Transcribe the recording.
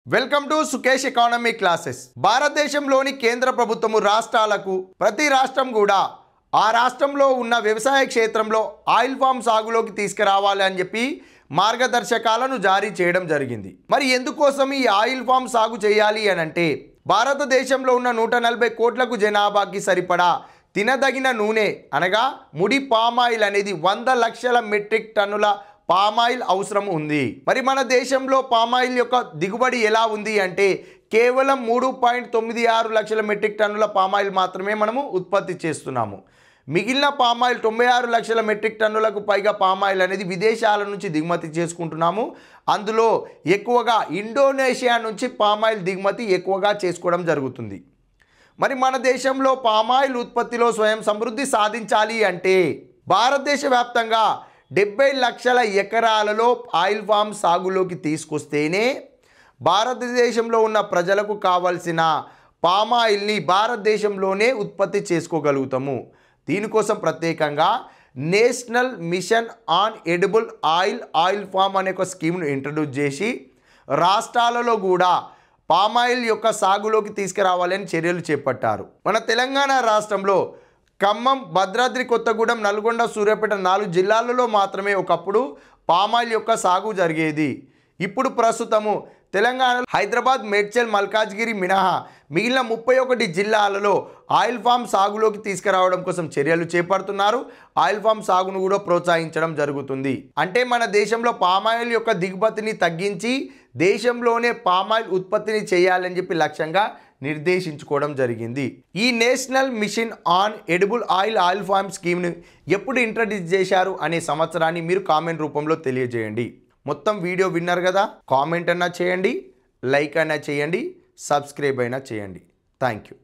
Welcome to Sukesh economy classes. భారతదేశంలోని కేంద్ర ప్రభుత్వము రాష్ట్రాలకు ప్రతి రాష్ట్రం కూడా ఆ రాష్ట్రంలో ఉన్న వ్యవసాయ క్షేత్రంలో ఆయిల్ ఫామ్ సాగులోకి తీసుకురావాలి అని చెప్పి మార్గదర్శకాలను జారీ చేయడం జరిగింది. మరి ఎందుకోసం ఈ ఆయిల్ ఫామ్ సాగు చేయాలి అని అంటే భారతదేశంలో ఉన్న 140 కోట్లకు జనాభాకి సరిపడా తినదగిన నూనె అనగా ముడి పామాయిల్ అనేది 100 లక్షల మెట్రిక్ టన్నుల పామాయిల్ అవసరం ఉంది. మరి మన దేశంలో పామాయిల్ యొక్క దిగుబడి ఎలా ఉంది అంటే కేవలం 3.96 లక్షల మెట్రిక్ టన్నుల పామాయిల్ మాత్రమే మనము ఉత్పత్తి చేస్తున్నాము. మిగిలిన పామాయిల్ 96 లక్షల మెట్రిక్ టన్నులకు పైగా పామాయిల్ అనేది విదేశాల నుంచి దిగుమతి చేసుకుంటున్నాము. అందులో ఎక్కువగా ఇండోనేషియా నుంచి పామాయిల్ దిగుమతి ఎక్కువగా చేసుకోవడం జరుగుతుంది. మరి మన దేశంలో పామాయిల్ ఉత్పత్తిలో స్వయం సమృద్ధి సాధించాలి అంటే భారతదేశ వ్యాప్తంగా 70 లక్షల ఎకరాలలో ఆయిల్ ఫామ్ సాగులోకి తీసుకొస్తేనే భారతదేశంలో ఉన్న ప్రజలకు కావాల్సిన పామాయిల్ని భారతదేశంలోనే ఉత్పత్తి చేసుకోగలుగుతాము. దీనికోసం ప్రత్యేకంగా national mission on edible oil palm అనే ఒక స్కీమ్ను ఇంట్రడ్యూస్ చేసి రాష్ట్రాలలో కూడా పామాయిల్ యొక్క సాగులోకి తీసుకురావాలని చర్యలు చేపట్టారు. మన తెలంగాణ రాష్ట్రంలో ఖమ్మం, భద్రాద్రి కొత్తగూడెం, నల్గొండ, సూర్యాపేట 4 జిల్లాలలో మాత్రమే ఒకప్పుడు పామాయిల్ యొక్క సాగు జరిగేది. ఇప్పుడు ప్రస్తుతము తెలంగాణ హైదరాబాద్, మేడ్చల్, మల్కాజ్గిరి మినహా మిగిలిన 31 జిల్లాలలో ఆయిల్ ఫామ్ సాగులోకి తీసుకురావడం కోసం చర్యలు చేపడుతున్నారు. ఆయిల్ ఫామ్ సాగును కూడా ప్రోత్సహించడం జరుగుతుంది. అంటే మన దేశంలో పామాయిల్ యొక్క దిగుమతిని తగ్గించి దేశంలోనే పామాయిల్ ఉత్పత్తిని చేయాలని చెప్పి లక్ష్యంగా నిర్దేశించుకోవడం జరిగింది. ఈ national mission on edible oil palm స్కీమ్ను ఎప్పుడు ఇంట్రడ్యూస్ చేశారు అనే సంవత్సరాన్ని మీరు కామెంట్ రూపంలో తెలియజేయండి. మొత్తం వీడియో విన్నారు కదా, కామెంట్ అన్నా చేయండి, లైక్ అయినా చేయండి, సబ్స్క్రైబ్ అయినా చేయండి. Thank you.